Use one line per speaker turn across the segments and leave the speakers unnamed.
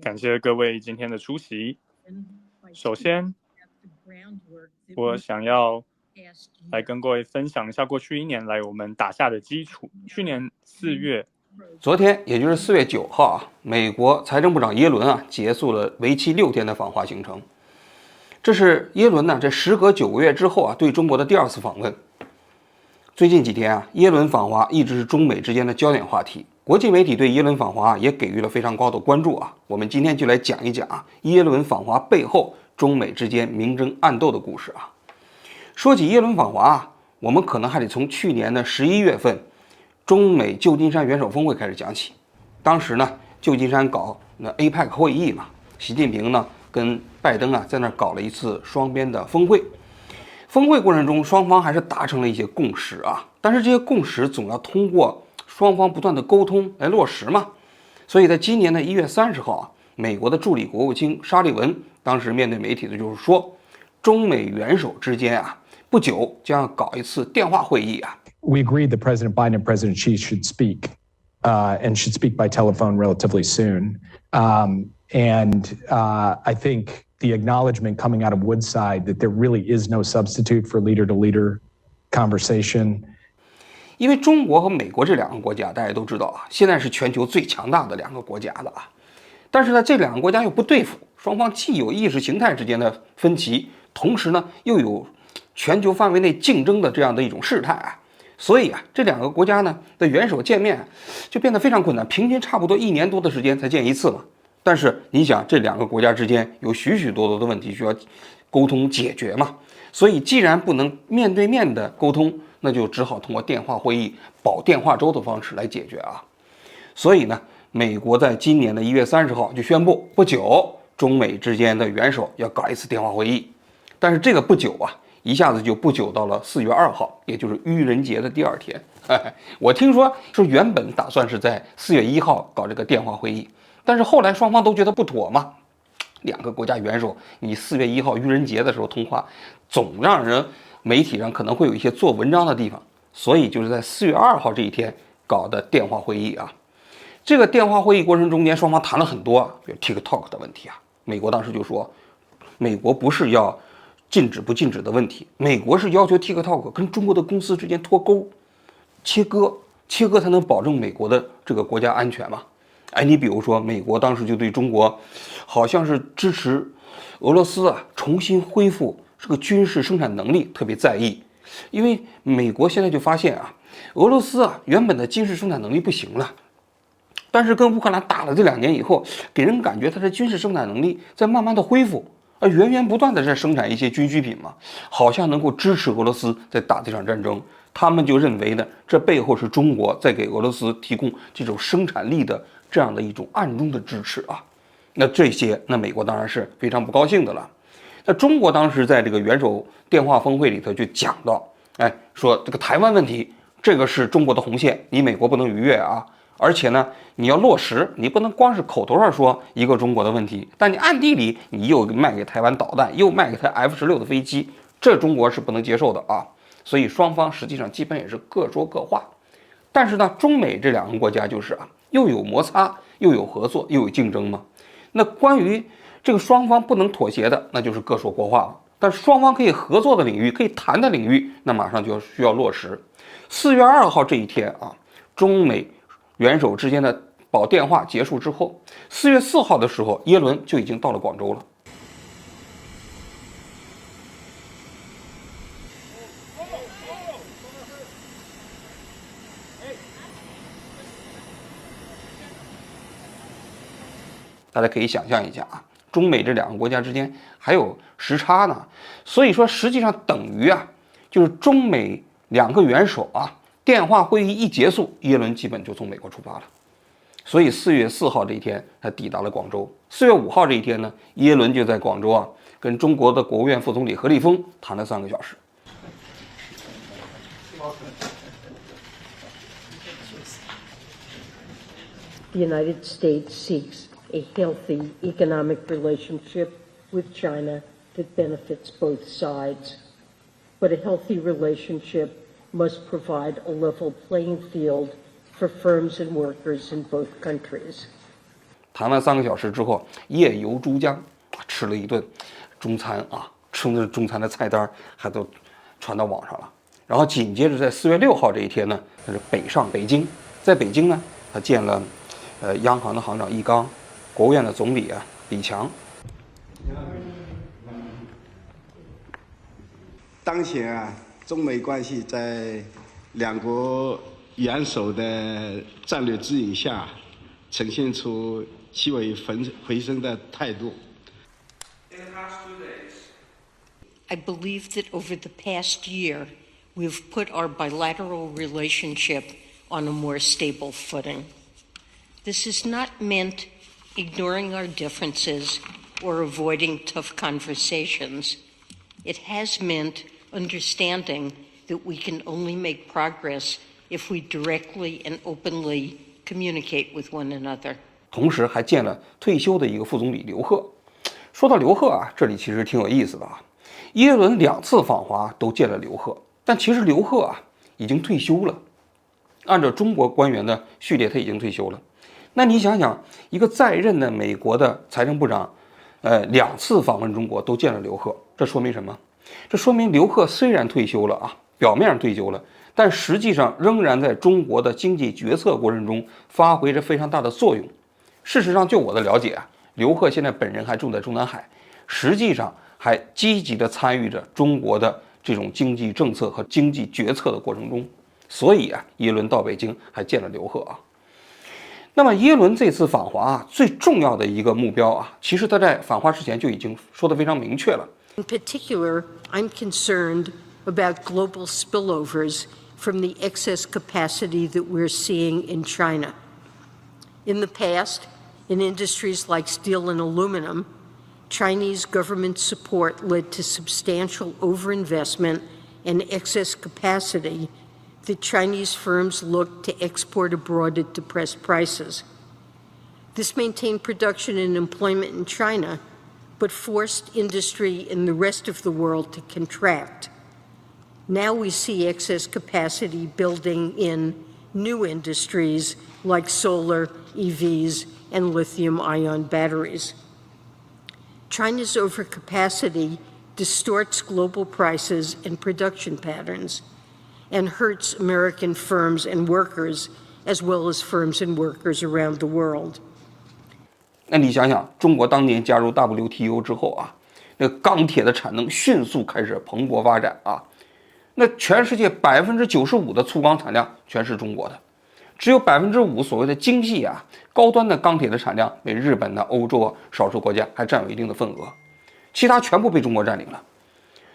感谢各位今天的出席。首先，我想要来跟各位分享一下过去1年来我们打下的基础。去年4月，
昨天也就是4月9号啊，美国财政部长耶伦结束了为期6天的访华行程。这是耶伦这时隔9个月之后对中国的第2次访问。最近几天耶伦访华一直是中美之间的焦点话题。国际媒体对耶伦访华也给予了非常高的关注我们今天就来讲一讲耶伦访华背后中美之间明争暗斗的故事说起耶伦访华我们可能还得从去年的11月份中美旧金山元首峰会开始讲起。当时呢，旧金山搞那 APEC 会议嘛，习近平呢跟拜登在那搞了一次双边的峰会。峰会过程中，双方还是达成了一些共识但是这些共识总要通过双方不断的沟通来落实嘛。所以在今年的1月30号美国的助理国务卿沙利文当时面对媒体的就是说，中美元首之间不久将要搞一次电话会议
We agreed that President Biden and President Xi should speak, and should speak by telephone relatively soon. I think the acknowledgement coming out of Woodside that there really is no substitute for leader-to-leader conversation.
因为中国和美国这2个国家，大家都知道现在是全球最强大的2个国家了但是呢，这2个国家又不对付，双方既有意识形态之间的分歧，同时呢又有全球范围内竞争的这样的一种事态所以这2个国家呢的元首见面就变得非常困难，平均差不多1年多的时间才见一次嘛。但是你想，这2个国家之间有许许多多的问题需要沟通解决嘛，所以既然不能面对面的沟通，那就只好通过电话会议、保电话粥的方式来解决所以呢，美国在今年的1月30号就宣布，不久中美之间的元首要搞一次电话会议。但是这个不久一下子就不久到了4月2号，也就是愚人节的第2天。我听说原本打算是在4月1号搞这个电话会议，但是后来双方都觉得不妥嘛，2个国家元首你4月1号愚人节的时候通话，总让人媒体上可能会有一些做文章的地方，所以就是在4月2号这一天搞的电话会议这个电话会议过程中间，双方谈了很多比如 TikTok 的问题美国当时就说，美国不是要禁止不禁止的问题，美国是要求 TikTok 跟中国的公司之间脱钩，切割才能保证美国的这个国家安全嘛。你比如说美国当时就对中国好像是支持俄罗斯重新恢复这个军事生产能力特别在意，因为美国现在就发现俄罗斯原本的军事生产能力不行了，但是跟乌克兰打了这2年以后，给人感觉它的军事生产能力在慢慢的恢复，源源不断的在生产一些军需品嘛，好像能够支持俄罗斯在打这场战争。他们就认为呢，这背后是中国在给俄罗斯提供这种生产力的这样的一种暗中的支持那这些，那美国当然是非常不高兴的了。那中国当时在这个元首电话峰会里头就讲到，说这个台湾问题，这个是中国的红线，你美国不能逾越而且呢，你要落实，你不能光是口头上说一个中国的问题，但你暗地里你又卖给台湾导弹，又卖给他 F-16的飞机，这中国是不能接受的所以双方实际上基本也是各说各话。但是呢，中美这2个国家就是又有摩擦，又有合作，又有竞争嘛。那关于这个双方不能妥协的，那就是各说各话了。但是双方可以合作的领域，可以谈的领域，那马上就需要落实。4月2号这一天中美元首之间的保电话结束之后，4月4号的时候，耶伦就已经到了广州了。大家可以想象一下中美这2个国家之间还有时差呢，所以说实际上等于就是中美2个元首电话会议一结束，耶伦基本就从美国出发了。所以4月4号这一天他抵达了广州。4月5号这一天呢，耶伦就在广州跟中国的国务院副总理何立峰谈了3个小时。
The United States seeks a healthy economic relationship with China that benefits both sides. But a healthy relationship must provide a level playing field for firms and workers in both countries.
谈完3个小时之后，夜游珠江，吃了一顿中餐啊，吃的中餐的菜单还都传到网上了。然后紧接着在4月6号这一天呢，他是北上北京，在北京呢，他见了央行的行长易纲，国务院的总理李强。
当前中美关系在两国元首的战略指引下，呈现出极为回升的态度。
I believe that over the past year, we've put our bilateral relationship on a more stable footing. This is not meant ignoring our differences or avoiding tough conversations. It has meant understanding that we can only make progress if we directly and openly communicate with one another.
同时还见了退休的一个副总理刘鹤。说到刘鹤这里其实挺有意思的耶伦2次访华都见了刘鹤，但其实刘鹤已经退休了。按照中国官员的序列，他已经退休了。那你想想，一个在任的美国的财政部长，2次访问中国都见了刘鹤，这说明什么？这说明刘鹤虽然退休了表面上退休了，但实际上仍然在中国的经济决策过程中发挥着非常大的作用。事实上，就我的了解刘鹤现在本人还住在中南海，实际上还积极地参与着中国的这种经济政策和经济决策的过程中。所以耶伦到北京还见了刘鹤那么耶伦这次访华最重要的一个目标其实他在访华之前就已经说得非常明确了。
In particular, I'm concerned about global spillovers from the excess capacity that we're seeing in China. In the past, in industries like steel and aluminum, Chinese government support led to substantial overinvestment and excess capacity that Chinese firms looked to export abroad at depressed prices. This maintained production and employment in China, but forced industry in the rest of the world to contract. Now we see excess capacity building in new industries like solar, EVs, and lithium-ion batteries. China's overcapacity distorts global prices and production patterns and hurts American firms and workers, as well as firms and workers around the world.
那你想想，中国当年加入 WTO 之后那钢铁的产能迅速开始蓬勃发展那全世界95%的粗钢产量全是中国的，只有5%所谓的精细高端的钢铁的产量被日本欧洲少数国家还占有一定的份额，其他全部被中国占领了。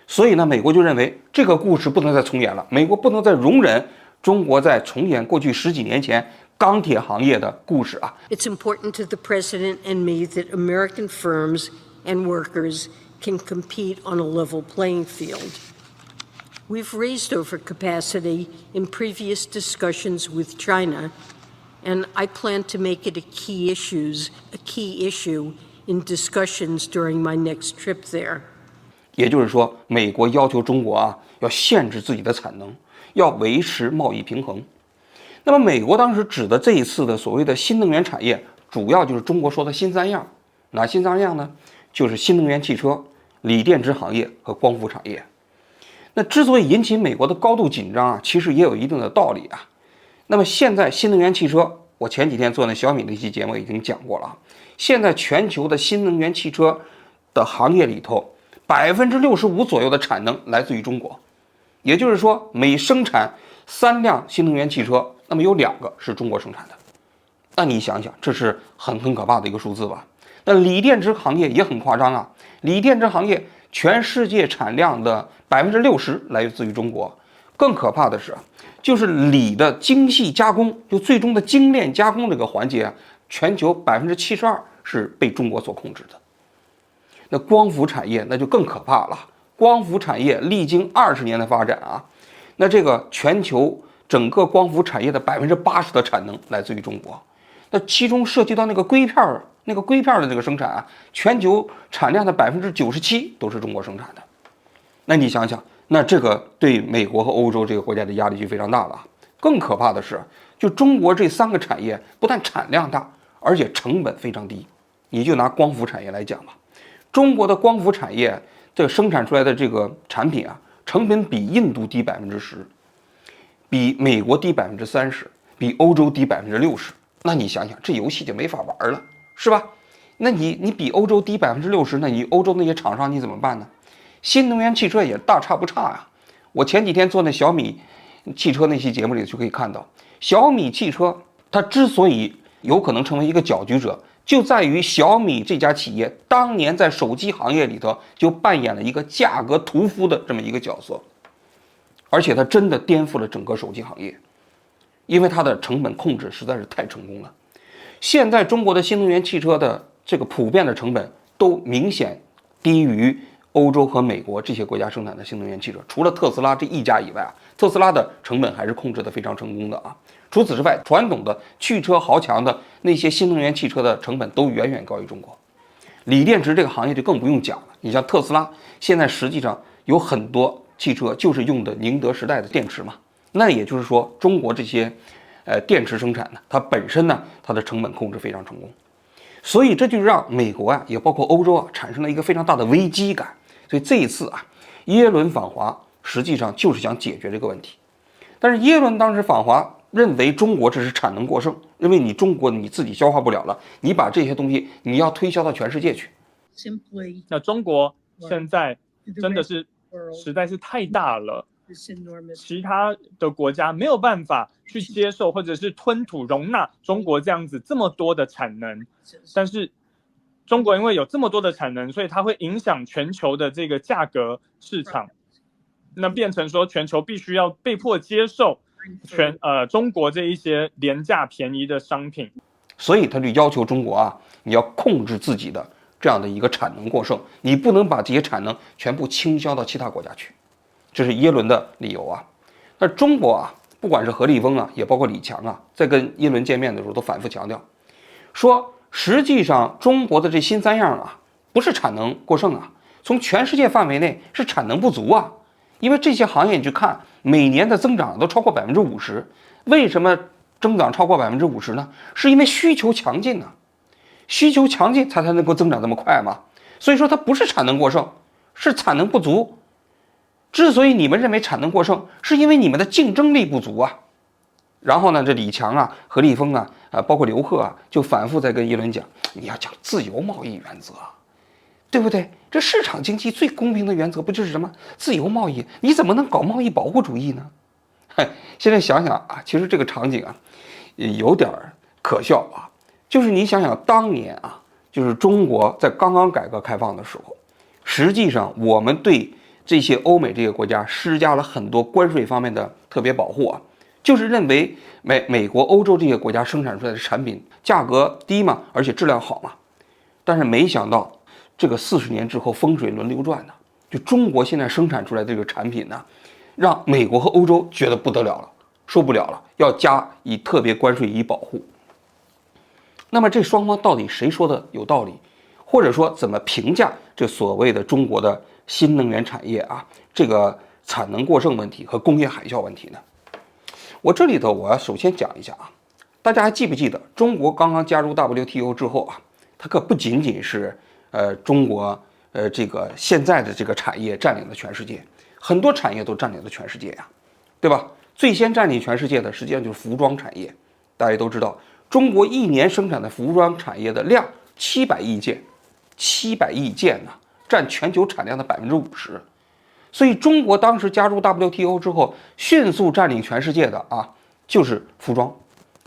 所以美国就认为这个故事不能再重演了，美国不能再容忍中国在重演过去10几年前钢铁行业的故事
It's important to the President and me that American firms and workers can compete on a level playing field. We've raised overcapacity in previous discussions with China, and I plan to make it a key issue in discussions during my next trip there.
也就是说，美国要求中国要限制自己的产能，要维持贸易平衡。那么美国当时指的这一次的所谓的新能源产业，主要就是中国说的新3样。哪新3样呢？就是新能源汽车、锂电池行业和光伏产业。那之所以引起美国的高度紧张其实也有一定的道理那么现在新能源汽车，我前几天做那小米的一期节目已经讲过了现在全球的新能源汽车的行业里头，65%左右的产能来自于中国。也就是说，每生产3辆新能源汽车，那么有2个是中国生产的。那你想想，这是很可怕的一个数字吧？那锂电池行业也很夸张锂电池行业全世界产量的60%来自于中国。更可怕的是，就是锂的精细加工，就最终的精炼加工这个环节全球72%是被中国所控制的。那光伏产业那就更可怕了。光伏产业历经20年的发展那这个全球整个光伏产业的80%的产能来自于中国。那其中涉及到那个硅片的这个生产全球产量的97%都是中国生产的。那你想想，那这个对美国和欧洲这个国家的压力就非常大了。更可怕的是，就中国这3个产业不但产量大，而且成本非常低。你就拿光伏产业来讲吧，中国的光伏产业这个生产出来的这个产品啊，成本比印度低10%，比美国低30%，比欧洲低60%。那你想想，这游戏就没法玩了，是吧？那你比欧洲低60%，那你欧洲那些厂商你怎么办呢？新能源汽车也大差不差呀。我前几天做那小米汽车那期节目里就可以看到，小米汽车它之所以有可能成为一个搅局者，就在于小米这家企业当年在手机行业里头就扮演了一个价格屠夫的这么一个角色，而且它真的颠覆了整个手机行业，因为它的成本控制实在是太成功了。现在中国的新能源汽车的这个普遍的成本都明显低于欧洲和美国这些国家生产的新能源汽车，除了特斯拉这一家以外啊，特斯拉的成本还是控制得非常成功的啊。除此之外，传统的汽车豪强的那些新能源汽车的成本都远远高于中国。锂电池这个行业就更不用讲了，你像特斯拉，现在实际上有很多汽车就是用的宁德时代的电池嘛。那也就是说，中国这些电池生产呢，它本身呢，它的成本控制非常成功，所以这就让美国啊，也包括欧洲啊，产生了一个非常大的危机感。所以这一次啊，耶伦访华实际上就是想解决这个问题。但是耶伦当时访华认为中国这是产能过剩，认为你中国你自己消化不了了，你把这些东西你要推销到全世界去。
那中国现在真的是实在是太大了，其他的国家没有办法去接受或者是吞吐容纳中国这样子这么多的产能，但是中国因为有这么多的产能，所以它会影响全球的这个价格市场，那变成说全球必须要被迫接受中国这一些廉价便宜的商品，
所以他就要求中国啊，你要控制自己的这样的一个产能过剩，你不能把这些产能全部倾销到其他国家去，这是耶伦的理由啊。那中国啊，不管是何立峰啊，也包括李强啊，在跟耶伦见面的时候都反复强调，说实际上中国的这新三样啊，不是产能过剩啊，从全世界范围内是产能不足啊。因为这些行业你去看，每年的增长都超过50%，为什么增长超过50%呢？是因为需求强劲呢，需求强劲才能够增长这么快嘛。所以说它不是产能过剩，是产能不足。之所以你们认为产能过剩，是因为你们的竞争力不足啊。然后呢，这李强啊、何立峰啊、包括刘鹤啊，就反复在跟耶伦讲，你要讲自由贸易原则，对不对？这市场经济最公平的原则不就是什么自由贸易？你怎么能搞贸易保护主义呢？现在想想啊，其实这个场景啊，有点可笑啊。就是你想想，当年啊，就是中国在刚刚改革开放的时候，实际上我们对这些欧美这些国家施加了很多关税方面的特别保护啊，就是认为美国、欧洲这些国家生产出来的产品价格低嘛，而且质量好嘛。但是没想到，这个40年之后风水轮流转呢，就中国现在生产出来的这个产品呢，让美国和欧洲觉得不得了了，受不了了，要加以特别关税以保护。那么这双方到底谁说的有道理，或者说怎么评价这所谓的中国的新能源产业啊，这个产能过剩问题和工业海啸问题呢？我这里头我要首先讲一下啊，大家还记不记得中国刚刚加入 WTO 之后啊，它可不仅仅是中国这个现在的这个产业占领了全世界，很多产业都占领了全世界呀，对吧？最先占领全世界的实际上就是服装产业，大家都知道，中国一年生产的服装产业的量700亿件，700亿件呢，占全球产量的50%。所以中国当时加入 WTO 之后，迅速占领全世界的啊，就是服装。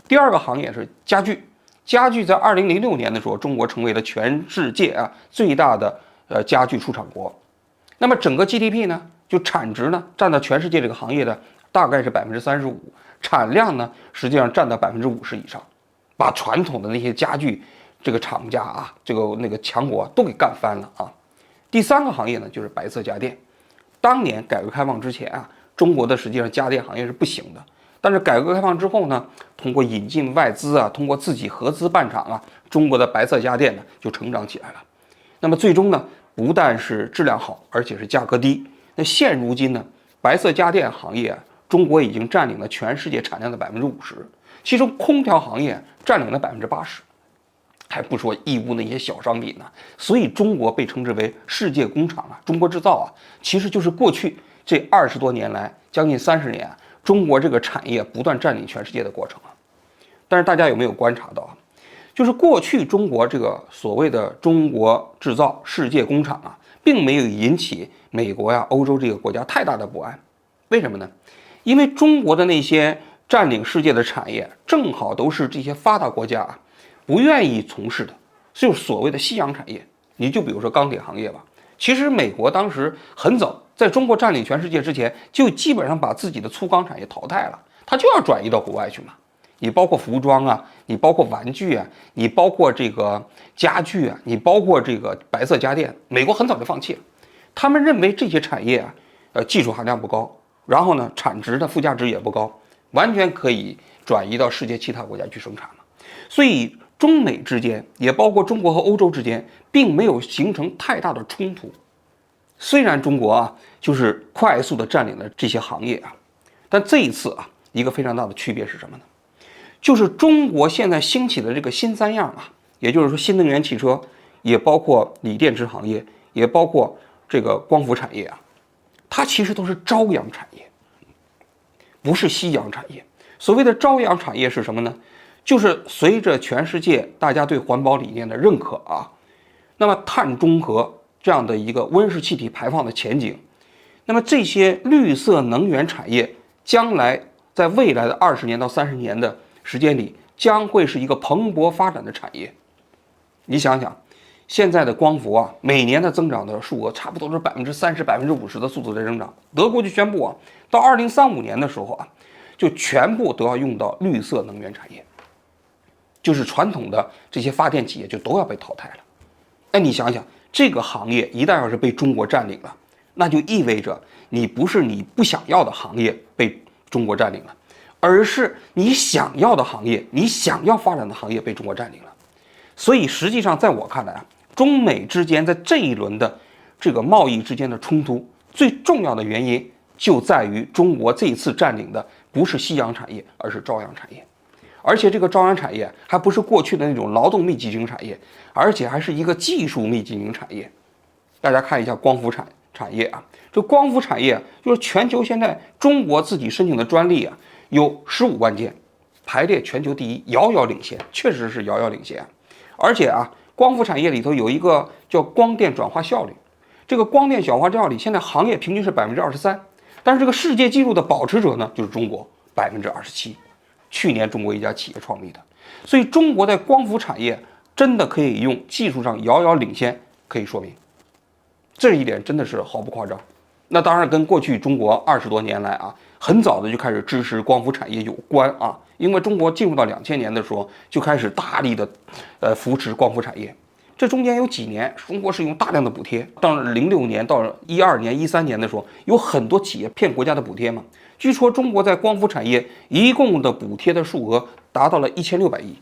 第二个行业是家具。家具在2006年的时候，中国成为了全世界啊最大的家具出产国。那么整个 GDP 呢，就产值呢占到全世界这个行业的大概是35%，产量呢实际上占到50%以上，把传统的那些家具这个厂家啊，那个强国都给干翻了啊。第三个行业呢就是白色家电。当年改革开放之前啊，中国的实际上家电行业是不行的。但是改革开放之后呢，通过引进外资啊，通过自己合资办厂啊，中国的白色家电呢就成长起来了。那么最终呢，不但是质量好，而且是价格低。那现如今呢，白色家电行业啊，中国已经占领了全世界产量的50%，其中空调行业占领了80%。还不说义乌那些小商品呢。所以中国被称之为世界工厂啊，中国制造啊，其实就是过去这20多年来，将近30年，中国这个产业不断占领全世界的过程啊。但是大家有没有观察到啊？就是过去中国这个所谓的中国制造世界工厂啊，并没有引起美国呀、欧洲这个国家太大的不安。为什么呢？因为中国的那些占领世界的产业，正好都是这些发达国家啊不愿意从事的，就是所谓的夕阳产业。你就比如说钢铁行业吧，其实美国当时很早，在中国占领全世界之前，就基本上把自己的粗钢产业淘汰了，它就要转移到国外去嘛。你包括服装啊，你包括玩具啊，你包括这个家具啊，你包括这个白色家电，美国很早就放弃了。他们认为这些产业啊，技术含量不高，然后呢，产值的附加值也不高，完全可以转移到世界其他国家去生产了。所以中美之间，也包括中国和欧洲之间，并没有形成太大的冲突。虽然中国啊，就是快速的占领了这些行业啊，但这一次啊，一个非常大的区别是什么呢？就是中国现在兴起的这个新三样啊，也就是说新能源汽车，也包括锂电池行业，也包括这个光伏产业啊，它其实都是朝阳产业，不是夕阳产业。所谓的朝阳产业是什么呢？就是随着全世界大家对环保理念的认可啊，那么碳中和这样的一个温室气体排放的前景，那么这些绿色能源产业将来在未来的20年到30年的时间里，将会是一个蓬勃发展的产业。你想想，现在的光伏啊，每年的增长的数额差不多是30%、50%的速度在增长。德国就宣布啊，到2035年的时候啊，就全部都要用到绿色能源产业，就是传统的这些发电企业就都要被淘汰了。那你想想，这个行业一旦要是被中国占领了，那就意味着你不是你不想要的行业被中国占领了，而是你想要的行业，你想要发展的行业被中国占领了。所以实际上在我看来啊，中美之间在这一轮的这个贸易之间的冲突，最重要的原因就在于中国这一次占领的不是夕阳产业，而是朝阳产业。而且这个朝阳产业还不是过去的那种劳动密集型产业，而且还是一个技术密集型产业。大家看一下光伏产业啊，这光伏产业就是全球现在中国自己申请的专利啊，有15万件，排列全球第一，遥遥领先，确实是遥遥领先。而且啊，光伏产业里头有一个叫光电转化效率，这个光电转化效率现在行业平均是23%，但是这个世界纪录的保持者呢，就是中国27%，去年中国一家企业创立的。所以中国在光伏产业真的可以用技术上遥遥领先可以说明，这一点真的是毫不夸张。那当然跟过去中国20多年来啊，很早的就开始支持光伏产业有关啊，因为中国进入到2000年的时候就开始大力的扶持光伏产业。这中间有几年中国是用大量的补贴，到06年到12年、13年的时候，有很多企业骗国家的补贴嘛。据说中国在光伏产业一共的补贴的数额达到了1600亿。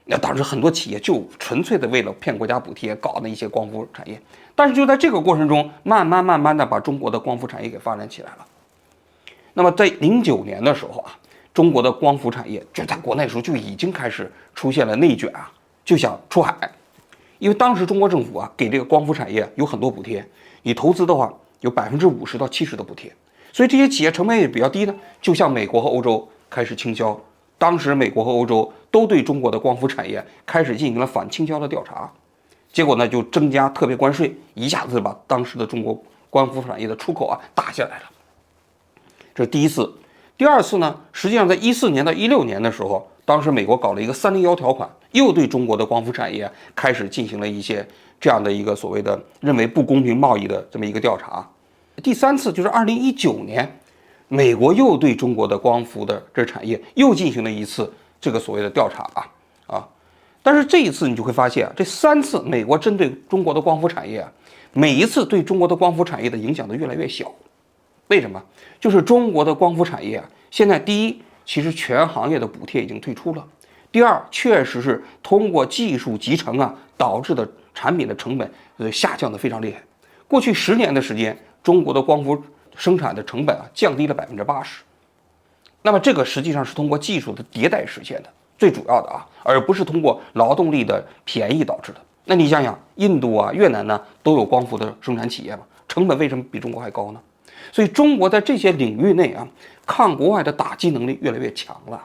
那当时很多企业就纯粹的为了骗国家补贴搞的一些光伏产业，但是就在这个过程中，慢慢的把中国的光伏产业给发展起来了。那么在09年的时候啊，中国的光伏产业就在国内的时候就已经开始出现了内卷啊，就想出海。因为当时中国政府啊给这个光伏产业有很多补贴，你投资的话有50%到70%的补贴，所以这些企业成本也比较低呢，就向美国和欧洲开始倾销。当时美国和欧洲都对中国的光伏产业开始进行了反倾销的调查，结果呢就增加特别关税，一下子把当时的中国光伏产业的出口啊打下来了。这是第一次。第二次呢，实际上在14年到16年的时候，当时美国搞了一个301条款，又对中国的光伏产业开始进行了一些这样的一个所谓的认为不公平贸易的这么一个调查。第三次就是2019年，美国又对中国的光伏的这产业又进行了一次这个所谓的调查啊。但是这一次你就会发现啊，这3次美国针对中国的光伏产业啊，每一次对中国的光伏产业的影响都越来越小。为什么？就是中国的光伏产业啊，现在第一，其实全行业的补贴已经退出了；第二，确实是通过技术集成啊，导致的产品的成本下降的非常厉害。过去10年的时间，中国的光伏生产的成本啊降低了80%。那么这个实际上是通过技术的迭代实现的，最主要的啊，而不是通过劳动力的便宜导致的。那你想想，印度啊、越南呢都有光伏的生产企业嘛，成本为什么比中国还高呢？所以中国在这些领域内啊，抗国外的打击能力越来越强了。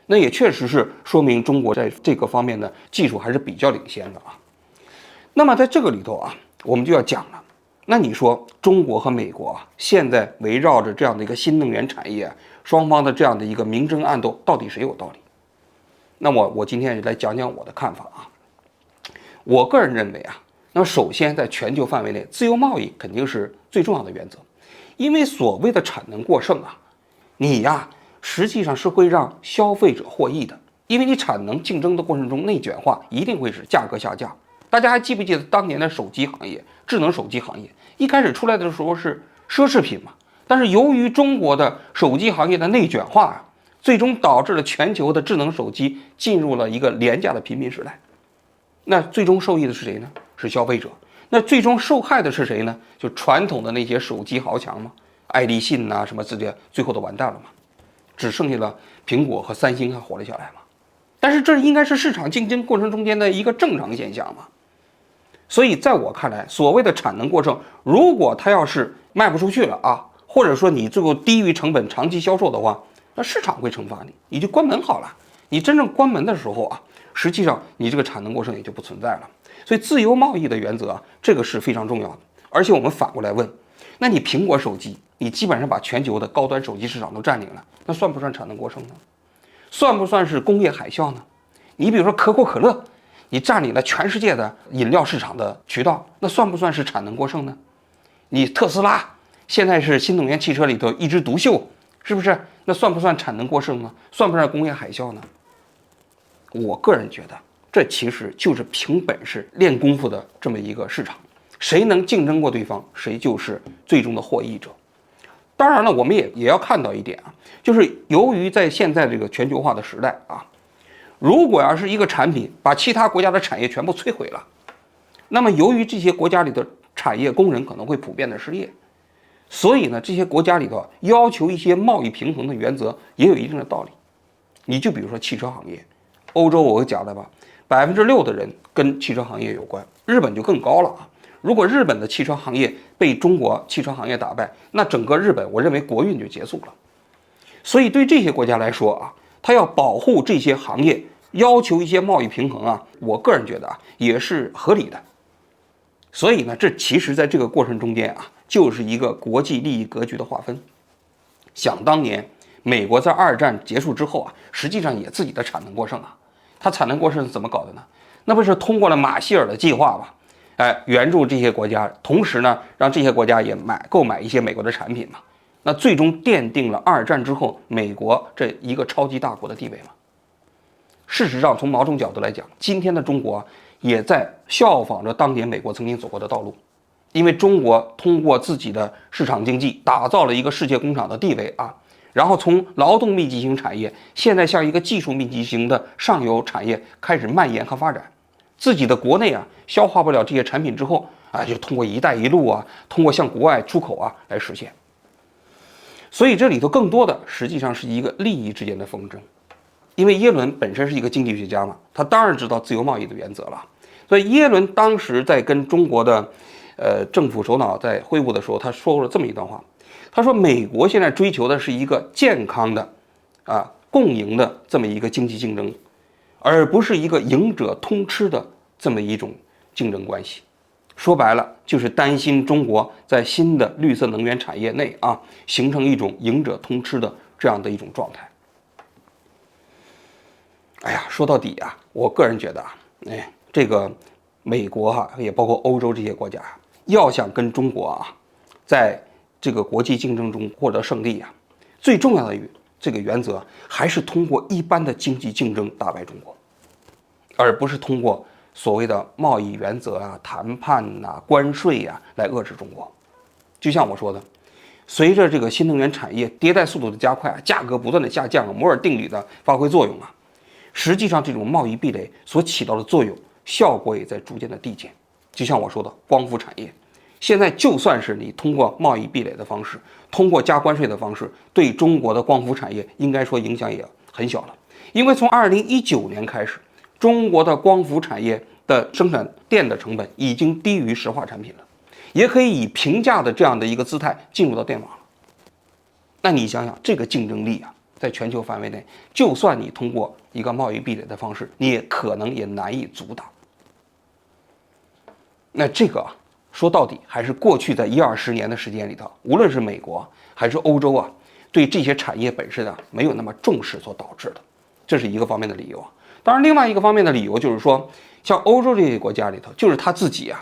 那也确实是说明中国在这个方面的技术还是比较领先的啊。那么在这个里头啊，我们就要讲了。那你说中国和美国啊，现在围绕着这样的一个新能源产业，双方的这样的一个明争暗斗，到底谁有道理？那我今天来讲讲我的看法啊。我个人认为啊，那么首先在全球范围内，自由贸易肯定是最重要的原则，因为所谓的产能过剩啊，你呀实际上是会让消费者获益的，因为你产能竞争的过程中内卷化一定会使价格下降。大家还记不记得当年的手机行业，智能手机行业一开始出来的时候是奢侈品嘛，但是由于中国的手机行业的内卷化啊，最终导致了全球的智能手机进入了一个廉价的平民时代。那最终受益的是谁呢？是消费者。那最终受害的是谁呢？就传统的那些手机豪强嘛，爱立信呐、什么之类的，最后都完蛋了嘛，只剩下了苹果和三星还活了下来嘛。但是这应该是市场竞争过程中间的一个正常现象嘛。所以在我看来，所谓的产能过剩，如果它要是卖不出去了啊，或者说你最后低于成本长期销售的话，那市场会惩罚你，你就关门好了。你真正关门的时候啊，实际上你这个产能过剩也就不存在了。所以自由贸易的原则啊，这个是非常重要的。而且我们反过来问，那你苹果手机，你基本上把全球的高端手机市场都占领了，那算不算产能过剩呢？算不算是工业海啸呢？你比如说可口可乐，你占领了全世界的饮料市场的渠道，那算不算是产能过剩呢？你特斯拉现在是新能源汽车里头一枝独秀，是不是？那算不算产能过剩呢？算不算工业海啸呢？我个人觉得，这其实就是凭本事练功夫的这么一个市场，谁能竞争过对方，谁就是最终的获益者。当然了，我们也要看到一点啊，就是由于在现在这个全球化的时代啊，如果要是一个产品把其他国家的产业全部摧毁了，那么由于这些国家里的产业工人可能会普遍的失业，所以呢，这些国家里头要求一些贸易平衡的原则也有一定的道理。你就比如说汽车行业，欧洲我讲了吧，6%的人跟汽车行业有关，日本就更高了啊。如果日本的汽车行业被中国汽车行业打败，那整个日本我认为国运就结束了。所以对这些国家来说啊，它要保护这些行业，要求一些贸易平衡啊，我个人觉得啊也是合理的。所以呢，这其实在这个过程中间啊，就是一个国际利益格局的划分。想当年，美国在2战结束之后啊，实际上也自己的产能过剩啊，它产能过剩是怎么搞的呢？那不是通过了马歇尔的计划吗？援助这些国家，同时呢，让这些国家也购买一些美国的产品嘛。那最终奠定了2战之后美国这一个超级大国的地位嘛。事实上，从某种角度来讲，今天的中国也在效仿着当年美国曾经走过的道路，因为中国通过自己的市场经济打造了一个世界工厂的地位啊，然后从劳动密集型产业，现在向一个技术密集型的上游产业开始蔓延和发展。自己的国内啊消化不了这些产品之后啊，就通过一带一路啊，通过向国外出口啊来实现。所以这里头更多的实际上是一个利益之间的纷争。因为耶伦本身是一个经济学家嘛，他当然知道自由贸易的原则了。所以耶伦当时在跟中国的政府首脑在会晤的时候，他说过了这么一段话，他说美国现在追求的是一个健康的共赢的这么一个经济竞争，而不是一个赢者通吃的这么一种竞争关系。说白了，就是担心中国在新的绿色能源产业内啊，形成一种赢者通吃的这样的一种状态。哎呀，说到底啊，我个人觉得啊，这个美国也包括欧洲这些国家，要想跟中国啊，在这个国际竞争中获得胜利啊，最重要的这个原则还是通过一般的经济竞争打败中国，而不是通过所谓的贸易原则啊、谈判啊、关税啊来遏制中国。就像我说的，随着这个新能源产业迭代速度的加快，价格不断的下降，摩尔定律的发挥作用啊，实际上这种贸易壁垒所起到的作用效果也在逐渐的递减。就像我说的光伏产业，现在就算是你通过贸易壁垒的方式，通过加关税的方式，对中国的光伏产业应该说影响也很小了。因为从2019年开始，中国的光伏产业的生产电的成本已经低于石化产品了，也可以以平价的这样的一个姿态进入到电网了。那你想想，这个竞争力啊，在全球范围内，就算你通过一个贸易壁垒的方式，你也可能也难以阻挡。那这个啊，说到底还是过去在10-20年的时间里头，无论是美国还是欧洲啊，对这些产业本身啊没有那么重视所导致的，这是一个方面的理由啊。当然，另外一个方面的理由就是说，像欧洲这些国家里头，就是他自己啊，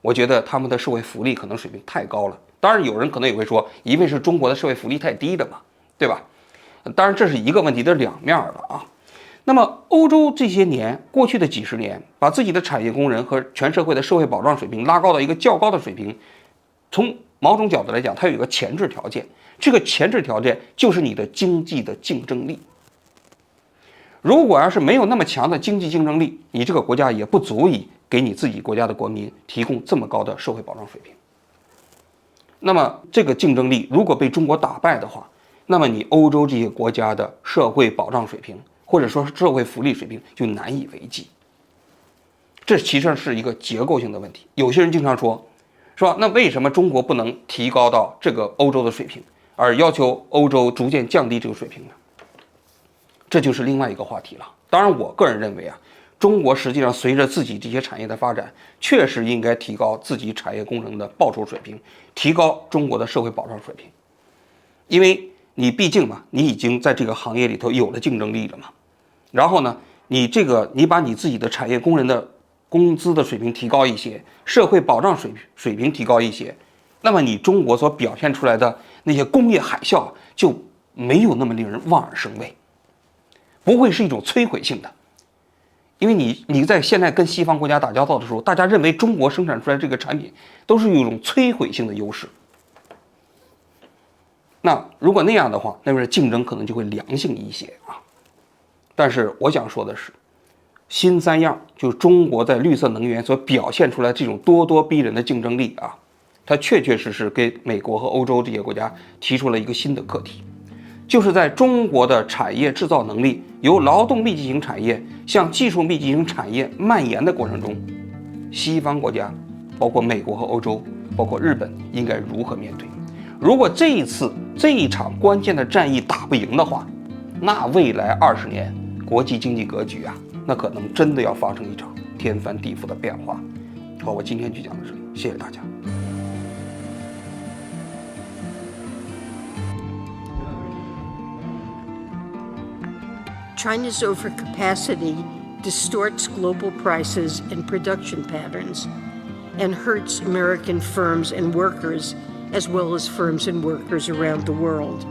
我觉得他们的社会福利可能水平太高了。当然，有人可能也会说，因为是中国的社会福利太低了嘛，对吧？当然，这是一个问题的两面了啊。那么，欧洲这些年过去的几十年，把自己的产业工人和全社会的社会保障水平拉高到一个较高的水平，从某种角度来讲，它有一个前置条件，这个前置条件就是你的经济的竞争力。如果要是没有那么强的经济竞争力，你这个国家也不足以给你自己国家的国民提供这么高的社会保障水平。那么这个竞争力如果被中国打败的话，那么你欧洲这些国家的社会保障水平或者说是社会福利水平就难以为继。这其实是一个结构性的问题。有些人经常说，是吧？那为什么中国不能提高到这个欧洲的水平，而要求欧洲逐渐降低这个水平呢？这就是另外一个话题了。当然，我个人认为啊，中国实际上随着自己这些产业的发展，确实应该提高自己产业工人的报酬水平，提高中国的社会保障水平。因为你毕竟嘛，你已经在这个行业里头有了竞争力了嘛。然后呢，你把你自己的产业工人的工资的水平提高一些，社会保障水平提高一些，那么你中国所表现出来的那些工业海啸就没有那么令人望而生畏，不会是一种摧毁性的。因为你在现在跟西方国家打交道的时候，大家认为中国生产出来这个产品都是有一种摧毁性的优势。那如果那样的话，那么竞争可能就会良性一些啊。但是我想说的是，新三样就是中国在绿色能源所表现出来这种咄咄逼人的竞争力啊，它确确实实给美国和欧洲这些国家提出了一个新的课题，就是在中国的产业制造能力由劳动密集型产业向技术密集型产业蔓延的过程中，西方国家，包括美国和欧洲，包括日本，应该如何面对？如果这一场关键的战役打不赢的话，那未来20年国际经济格局啊，那可能真的要发生一场天翻地覆的变化。好，我今天就讲到这里，谢谢大家。
China's overcapacity distorts global prices and production patterns and hurts American firms and workers, as well as firms and workers around the world.